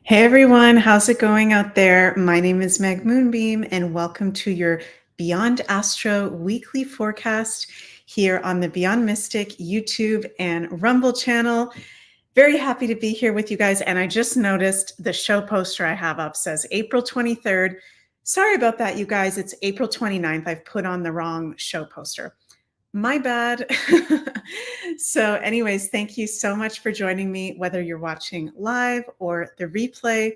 Hey everyone, how's it going out there? My name is Meg Moonbeam, and welcome to your Beyond Astro weekly forecast here on the Beyond Mystic YouTube and Rumble channel. Very happy to be here with you guys. And I just noticed the show poster I have up says April 23rd. Sorry about that, you guys. It's April 29th. I've put on the wrong show poster. My bad. So anyways, thank you so much for joining me, whether you're watching live or the replay.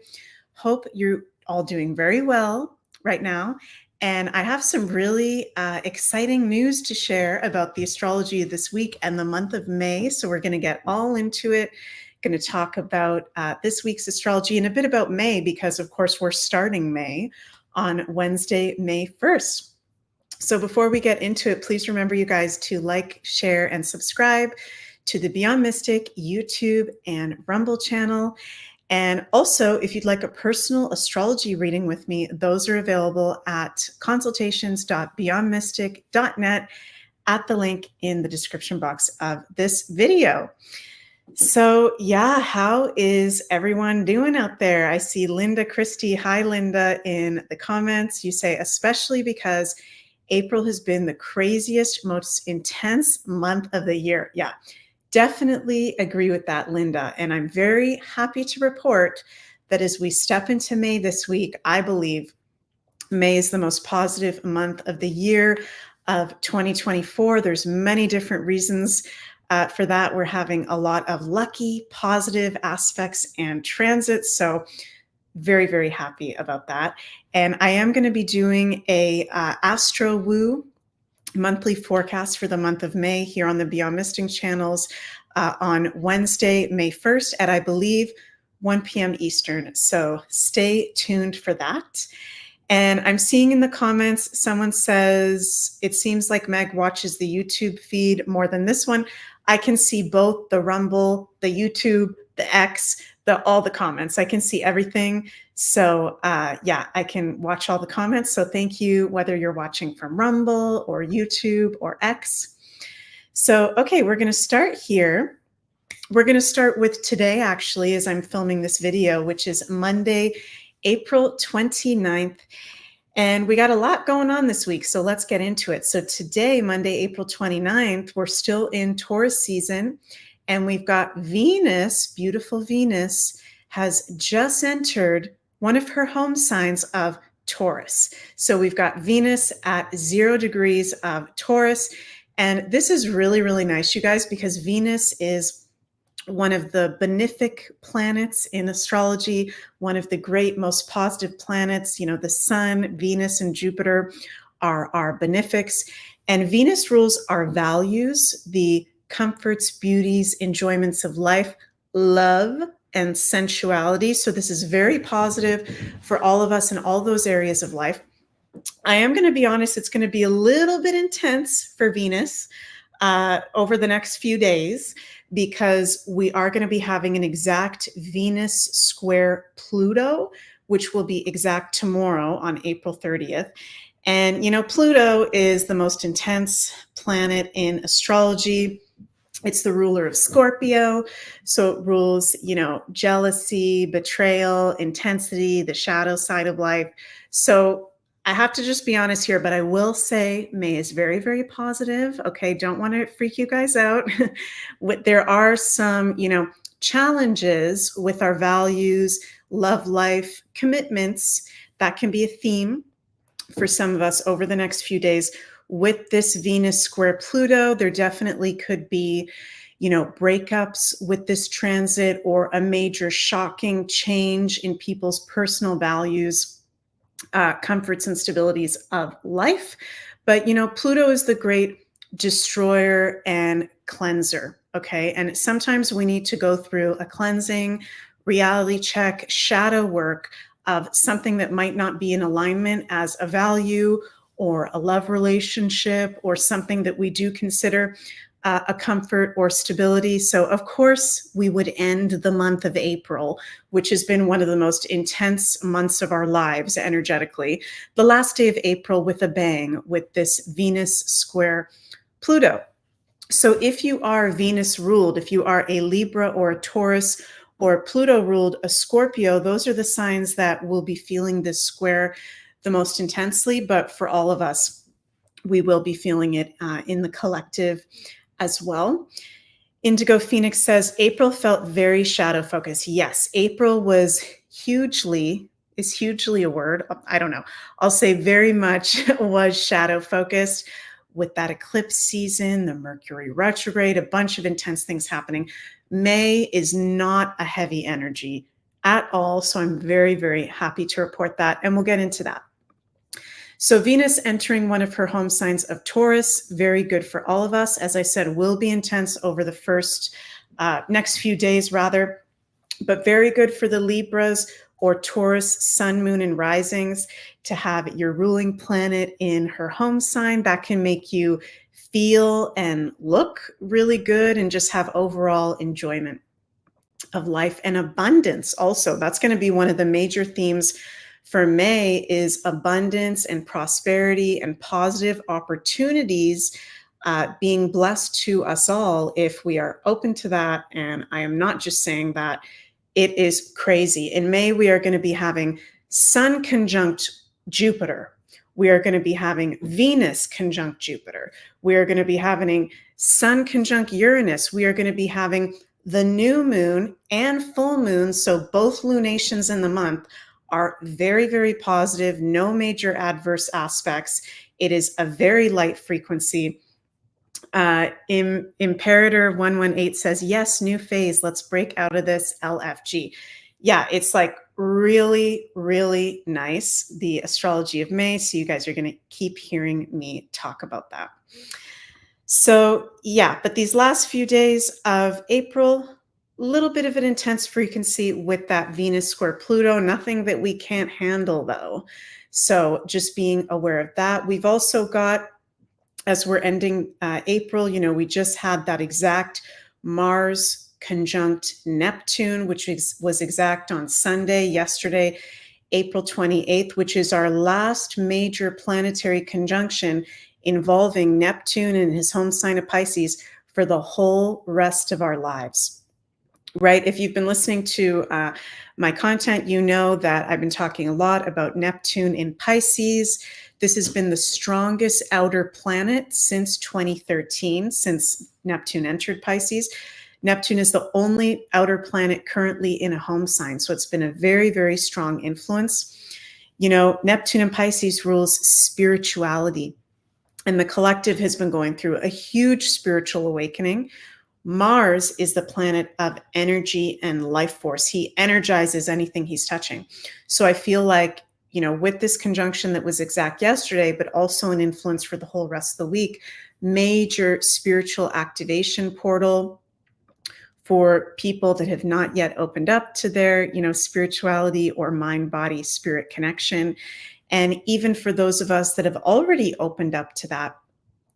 Hope you're all doing very well right now. And I have some really exciting news to share about the astrology of this week and the month of May. So we're going to get all into it. Going to talk about this week's astrology and a bit about May, because of course we're starting May on Wednesday, May 1st. So before we get into it, please remember, you guys, to like, share, and subscribe to the Beyond Mystic YouTube and Rumble channel. And also, if you'd like a personal astrology reading with me, those are available at consultations.beyondmystic.net at the link in the description box of this video. So yeah, how is everyone doing out there? I see Linda Christie. Hi, Linda, in the comments. You say, especially because April has been the craziest, most intense month of the year. Yeah, definitely agree with that, Linda. And I'm very happy to report that as we step into May this week, I believe May is the most positive month of the year of 2024. There's many different reasons for that. We're having a lot of lucky, positive aspects and transits. So very, very happy about that. And I am going to be doing a Astro Woo monthly forecast for the month of May here on the Beyond Mystic channels on Wednesday, May 1st at, I believe, 1 p.m. Eastern. So stay tuned for that. And I'm seeing in the comments, someone says, it seems like Meg watches the YouTube feed more than this one. I can see both the Rumble, the YouTube, the X, all the comments. I can see everything. So yeah, I can watch all the comments. So thank you, whether you're watching from Rumble or YouTube or X. So, okay, we're going to start here. We're going to start with today, actually, as I'm filming this video, which is Monday, April 29th. And we got a lot going on this week, so let's get into it. So today, Monday, April 29th, we're still in Taurus season. And we've got Venus, beautiful Venus, has just entered one of her home signs of Taurus. So we've got Venus at 0 degrees of Taurus. And this is really, really nice, you guys, because Venus is one of the benefic planets in astrology, one of the great, most positive planets. You know, the Sun, Venus, and Jupiter are benefics. And Venus rules our values, the comforts, beauties, enjoyments of life, love, and sensuality. So this is very positive for all of us in all those areas of life. I am going to be honest, it's going to be a little bit intense for Venus over the next few days, because we are going to be having an exact Venus square Pluto, which will be exact tomorrow on April 30th. And, you know, Pluto is the most intense planet in astrology. It's the ruler of Scorpio. So it rules, you know, jealousy, betrayal, intensity, the shadow side of life. So I have to just be honest here, but I will say May is very, very positive. Okay, don't want to freak you guys out. There are some, you know, challenges with our values, love life, commitments. That can be a theme for some of us over the next few days. With this Venus square Pluto, there definitely could be, you know, breakups with this transit, or a major shocking change in people's personal values, comforts, and stabilities of life. But, you know, Pluto is the great destroyer and cleanser. Okay. And sometimes we need to go through a cleansing, reality check, shadow work of something that might not be in alignment as a value or a love relationship, or something that we do consider a comfort or stability. So of course we would end the month of April, which has been one of the most intense months of our lives energetically, the last day of April, with a bang, with this Venus square Pluto. So if you are Venus ruled, if you are a Libra or a Taurus or Pluto ruled a Scorpio, those are the signs that will be feeling this square the most intensely. But for all of us, we will be feeling it in the collective as well. Indigo Phoenix says, April felt very shadow focused. Yes, April was hugely, is hugely a word? I don't know. I'll say very much was shadow focused with that eclipse season, the Mercury retrograde, a bunch of intense things happening. May is not a heavy energy at all. So I'm very, very happy to report that. And we'll get into that. So Venus entering one of her home signs of Taurus, very good for all of us. As I said, will be intense over the first next few days rather, but very good for the Libras or Taurus sun, moon, and risings to have your ruling planet in her home sign. That can make you feel and look really good and just have overall enjoyment of life and abundance. Also, that's going to be one of the major themes for May is abundance and prosperity and positive opportunities being blessed to us all if we are open to that. And I am not just saying that. It is crazy. In May, we are going to be having Sun conjunct Jupiter. We are going to be having Venus conjunct Jupiter. We are going to be having Sun conjunct Uranus. We are going to be having the new moon and full moon. So both lunations in the month are very, very positive, no major adverse aspects. It is a very light frequency. Imperator 118 says, yes, new phase. Let's break out of this LFG. Yeah, it's like really, really nice, the astrology of May. So you guys are going to keep hearing me talk about that. So yeah, but these last few days of April, little bit of an intense frequency with that Venus square Pluto, nothing that we can't handle though. So just being aware of that. We've also got, as we're ending April, you know, we just had that exact Mars conjunct Neptune, which was exact on Sunday, yesterday, April 28th, which is our last major planetary conjunction involving Neptune and his home sign of Pisces for the whole rest of our lives. Right? If you've been listening to my content, you know that I've been talking a lot about Neptune in Pisces. This has been the strongest outer planet since 2013, since Neptune entered Pisces. Neptune is the only outer planet currently in a home sign. So it's been a very, very strong influence. You know, Neptune in Pisces rules spirituality. And the collective has been going through a huge spiritual awakening. Mars is the planet of energy and life force. He energizes anything he's touching. So I feel like, you know, with this conjunction that was exact yesterday, but also an influence for the whole rest of the week, major spiritual activation portal for people that have not yet opened up to their, you know, spirituality or mind, body, spirit connection. And even for those of us that have already opened up to that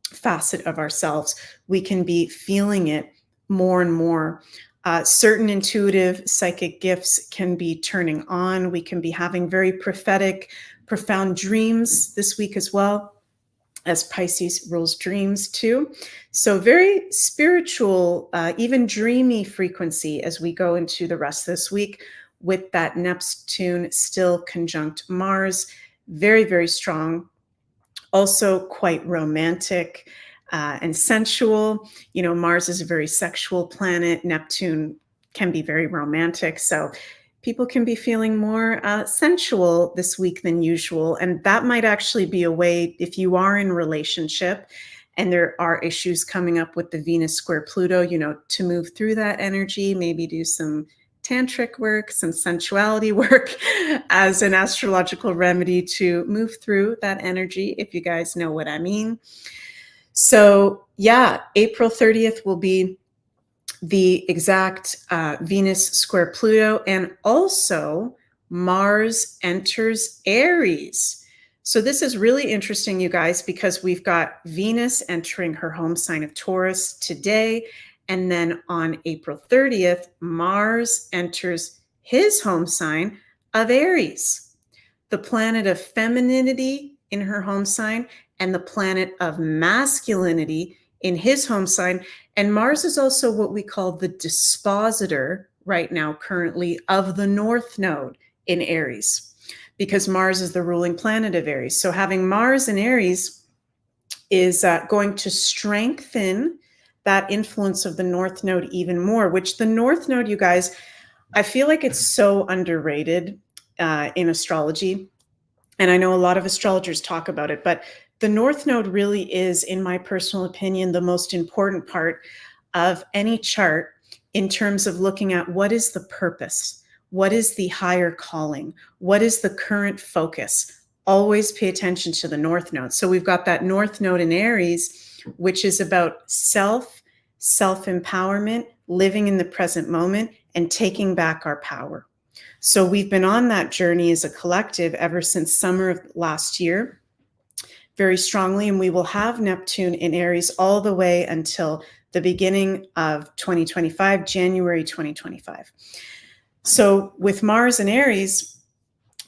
facet of ourselves, we can be feeling it more and more. Certain intuitive psychic gifts can be turning on. We can be having very prophetic, profound dreams this week as well, as Pisces rules dreams too. So very spiritual, even dreamy frequency as we go into the rest of this week with that Neptune still conjunct Mars. Very, very strong. Also quite romantic and sensual. You know, Mars is a very sexual planet. Neptune can be very romantic. So people can be feeling more sensual this week than usual. And that might actually be a way, if you are in a relationship and there are issues coming up with the Venus square Pluto, you know, to move through that energy, maybe do some tantric work, some sensuality work as an astrological remedy to move through that energy, if you guys know what I mean. So yeah, April 30th will be the exact Venus square Pluto, and also Mars enters Aries. So this is really interesting, you guys, because we've got Venus entering her home sign of Taurus today. And then on April 30th, Mars enters his home sign of Aries, the planet of femininity in her home sign and the planet of masculinity in his home sign. And Mars is also what we call the dispositor, right now currently of the North Node in Aries, because Mars is the ruling planet of Aries. So having Mars in Aries is going to strengthen that influence of the North Node even more, which the North Node, you guys, I feel like it's so underrated in astrology. And I know a lot of astrologers talk about it, but the North Node really is, in my personal opinion, the most important part of any chart in terms of looking at what is the purpose, what is the higher calling, what is the current focus. Always pay attention to the North Node. So we've got that North Node in Aries, which is about self-empowerment, living in the present moment, and taking back our power. So we've been on that journey as a collective ever since summer of last year, very strongly, and we will have Neptune in Aries all the way until the beginning of 2025, January 2025. So with Mars in Aries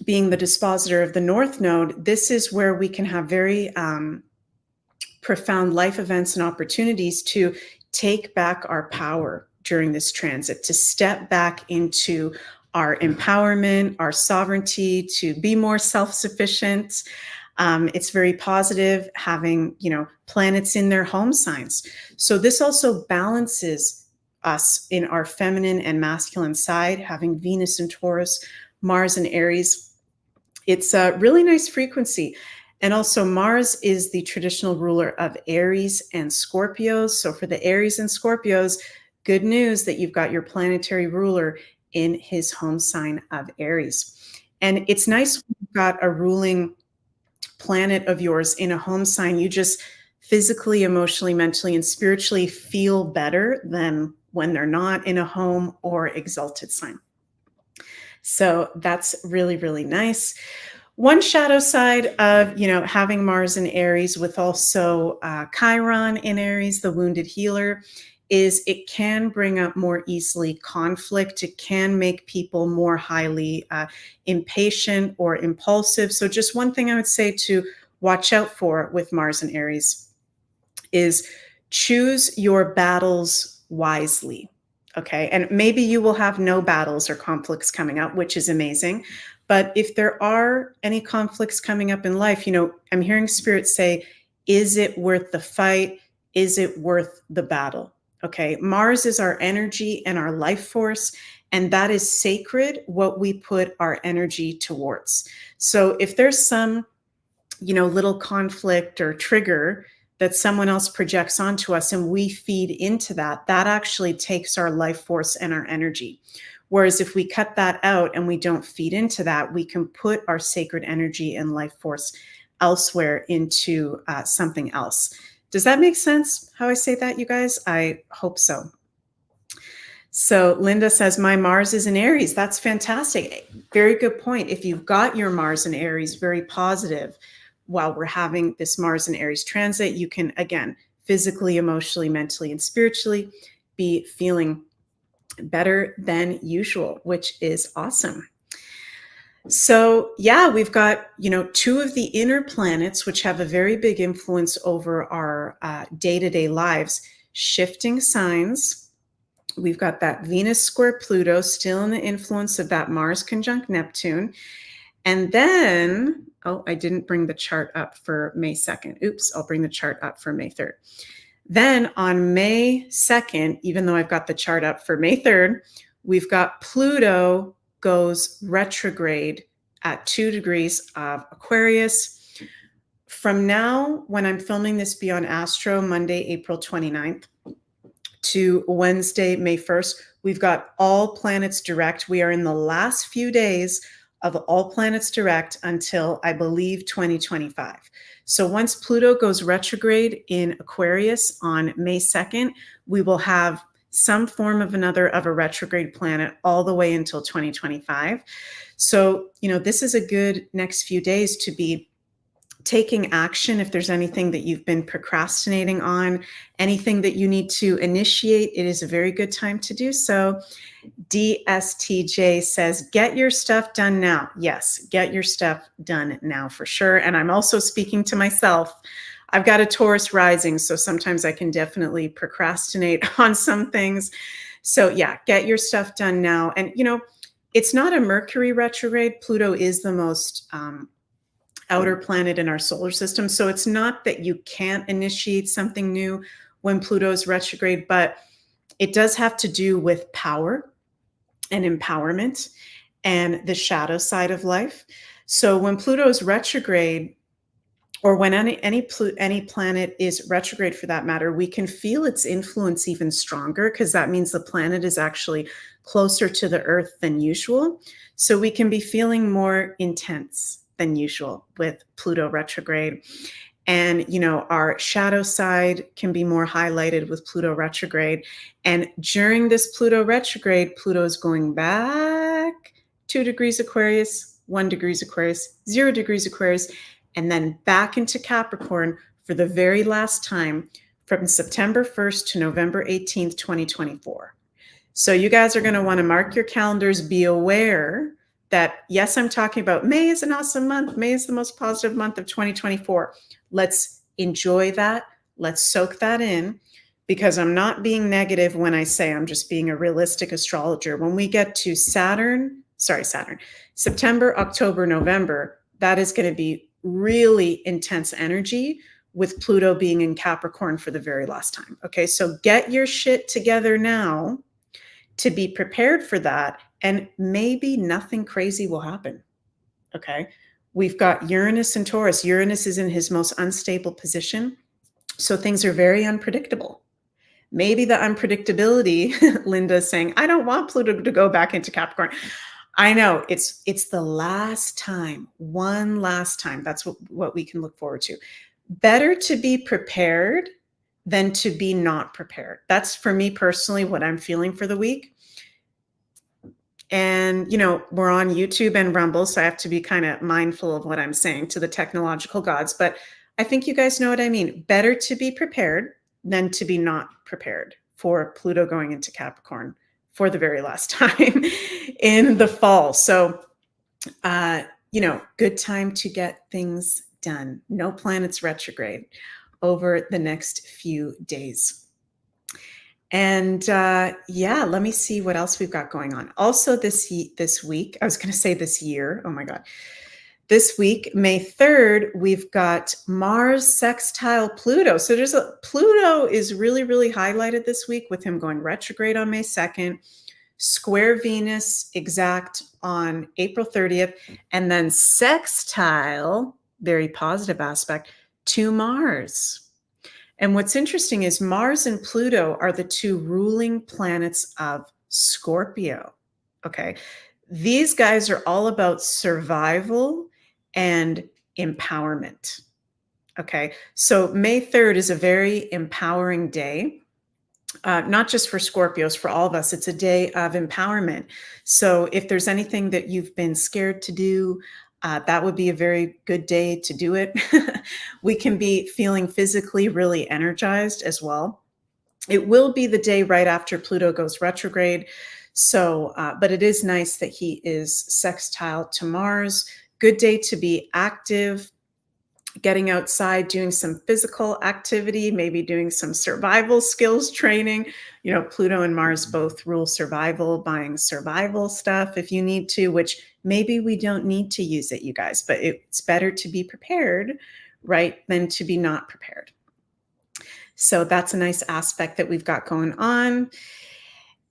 being the dispositor of the North Node, this is where we can have very profound life events and opportunities to take back our power during this transit, to step back into our empowerment, our sovereignty, to be more self-sufficient. It's very positive having, planets in their home signs. So this also balances us in our feminine and masculine side, having Venus in Taurus, Mars in Aries. It's a really nice frequency. And also Mars is the traditional ruler of Aries and Scorpios. So for the Aries and Scorpios, good news that you've got your planetary ruler in his home sign of Aries. And it's nice when you've got a ruling planet of yours in a home sign, you just physically, emotionally, mentally, and spiritually feel better than when they're not in a home or exalted sign. So that's really, really nice. One shadow side of, having Mars in Aries with also Chiron in Aries, the wounded healer, is it can bring up more easily conflict. It can make people more highly impatient or impulsive. So just one thing I would say to watch out for with Mars and Aries is choose your battles wisely. Okay. And maybe you will have no battles or conflicts coming up, which is amazing. But if there are any conflicts coming up in life, I'm hearing Spirit say, is it worth the fight? Is it worth the battle? Okay, Mars is our energy and our life force, and that is sacred, what we put our energy towards. So if there's some, little conflict or trigger that someone else projects onto us and we feed into that, that actually takes our life force and our energy. Whereas if we cut that out and we don't feed into that, we can put our sacred energy and life force elsewhere into something else. Does that make sense how I say that, you guys? I hope so. So Linda says, my Mars is in Aries. That's fantastic. Very good point. If you've got your Mars in Aries, very positive, while we're having this Mars in Aries transit, you can, again, physically, emotionally, mentally, and spiritually be feeling better than usual, which is awesome. So yeah, we've got, two of the inner planets, which have a very big influence over our day-to-day lives, shifting signs. We've got that Venus square Pluto still in the influence of that Mars conjunct Neptune. And then, I didn't bring the chart up for May 2nd. Oops, I'll bring the chart up for May 3rd. Then on May 2nd, even though I've got the chart up for May 3rd, we've got Pluto goes retrograde at 2 degrees of Aquarius. From now, when I'm filming this beyond Astro, Monday, April 29th to Wednesday, May 1st, we've got all planets direct. We are in the last few days of all planets direct until, I believe, 2025. So once Pluto goes retrograde in Aquarius on May 2nd, we will have some form of another of a retrograde planet all the way until 2025. So, this is a good next few days to be taking action if there's anything that you've been procrastinating on, anything that you need to initiate. It is a very good time to do so. DSTJ says, get your stuff done now. Yes, get your stuff done now for sure. And I'm also speaking to myself. I've got a Taurus rising, so sometimes I can definitely procrastinate on some things. So yeah, get your stuff done now. And, you know, it's not a Mercury retrograde. Pluto is the most outer planet in our solar system. So it's not that you can't initiate something new when Pluto's retrograde, but it does have to do with power and empowerment and the shadow side of life. So when Pluto's retrograde, or when any planet is retrograde for that matter, we can feel its influence even stronger, because that means the planet is actually closer to the Earth than usual. So we can be feeling more intense than usual with Pluto retrograde. And, you know, our shadow side can be more highlighted with Pluto retrograde. And during this Pluto retrograde, Pluto is going back 2 degrees Aquarius, 1 degrees Aquarius, 0 degrees Aquarius, and then back into Capricorn for the very last time from September 1st to November 18th, 2024. So you guys are going to want to mark your calendars. Be aware that, yes, I'm talking about May is an awesome month. May is the most positive month of 2024. Let's enjoy that. Let's soak that in, because I'm not being negative when I say, I'm just being a realistic astrologer. When we get to Saturn, September, October, November, that is going to be really intense energy with Pluto being in Capricorn for the very last time. Okay, so get your shit together now to be prepared for that, and maybe nothing crazy will happen. Okay, we've got Uranus and Taurus. Uranus is in his most unstable position, so things are very unpredictable. Maybe the unpredictability, Linda is saying, I don't want Pluto to go back into Capricorn. I know, it's the last time, one last time. That's what we can look forward to. Better to be prepared than to be not prepared. That's, for me personally, what I'm feeling for the week. And, you know, we're on YouTube and Rumble, so I have to be kind of mindful of what I'm saying to the technological gods. But I think you guys know what I mean. Better to be prepared than to be not prepared for Pluto going into Capricorn for the very last time in the fall. So, you know, good time to get things done. No planets retrograde over the next few days. And yeah, let me see what else we've got going on. Also this week, I was going to say this year. Oh my God. This week, May 3rd, we've got Mars sextile Pluto. So Pluto is really, really highlighted this week with him going retrograde on May 2nd, square Venus exact on April 30th, and then sextile, very positive aspect, to Mars. And what's interesting is Mars and Pluto are the two ruling planets of Scorpio. Okay. These guys are all about survival and empowerment. Okay. So May 3rd is a very empowering day. Not just for Scorpios, for all of us. It's a day of empowerment. So if there's anything that you've been scared to do, that would be a very good day to do it. We can be feeling physically really energized as well. It will be the day right after Pluto goes retrograde. So, but it is nice that he is sextile to Mars. Good day to be active, getting outside, doing some physical activity, maybe doing some survival skills training. You know, Pluto and Mars both rule survival, buying survival stuff if you need to, which maybe we don't need to use it, you guys, but it's better to be prepared, right, than to be not prepared. So that's a nice aspect that we've got going on.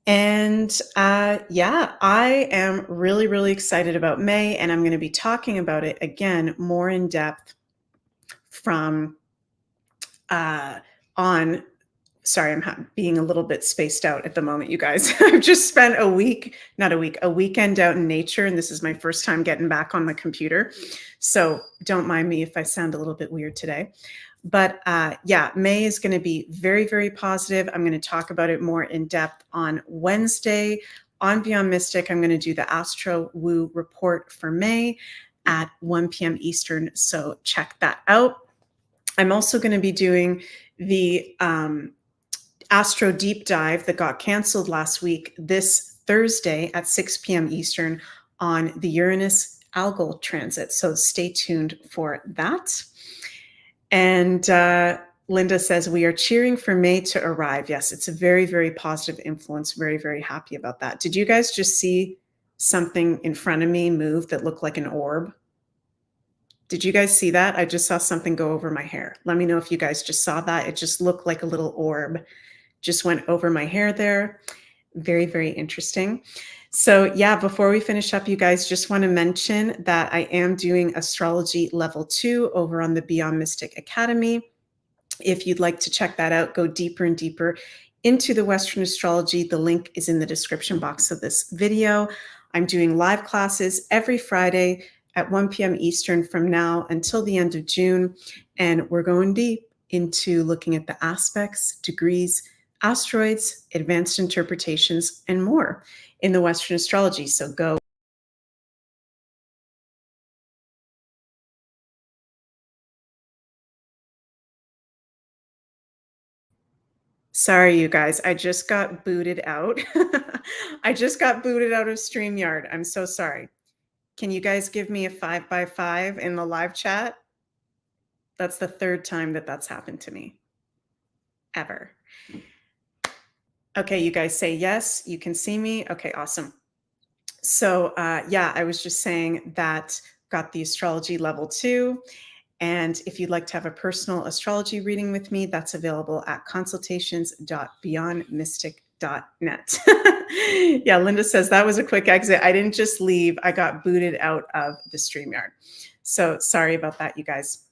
And yeah, I am really, really excited about May, and I'm going to be talking about it again more in depth from sorry, I'm being a little bit spaced out at the moment, you guys. I've just spent a weekend out in nature, and this is my first time getting back on the computer. So don't mind me if I sound a little bit weird today. But yeah, May is going to be very, very positive. I'm going to talk about it more in depth on Wednesday. On Beyond Mystic, I'm going to do the Astro Woo report for May at 1 p.m. Eastern. So check that out. I'm also going to be doing the Astro Deep Dive that got canceled last week this Thursday at 6 p.m. Eastern on the Uranus algal transit. So stay tuned for that. And Linda says, we are cheering for May to arrive. Yes, it's a very, very positive influence. Very, very happy about that. Did you guys just see something in front of me move that looked like an orb? Did you guys see that? I just saw something go over my hair. Let me know if you guys just saw that. It just looked like a little orb. Just went over my hair there. Very, very interesting. So yeah, before we finish up, you guys, just want to mention that I am doing astrology level 2 over on the Beyond Mystic Academy. If you'd like to check that out, go deeper and deeper into the Western astrology. The link is in the description box of this video. I'm doing live classes every Friday at 1 p.m. Eastern from now until the end of June. And we're going deep into looking at the aspects, degrees, asteroids, advanced interpretations, and more in the Western astrology. So go. Sorry, you guys, I just got booted out. I just got booted out of StreamYard. I'm so sorry. Can you guys give me a 5x5 in the live chat? That's the third time that that's happened to me, ever. Okay, you guys say yes, you can see me. Okay, awesome. So yeah, I was just saying that got the astrology level 2. And if you'd like to have a personal astrology reading with me, that's available at consultations.beyondmystic.net. Yeah, Linda says that was a quick exit. I didn't just leave, I got booted out of the StreamYard. So sorry about that, you guys.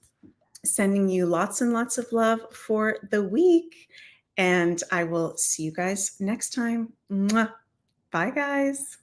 Sending you lots and lots of love for the week. And I will see you guys next time. Mwah. Bye, guys.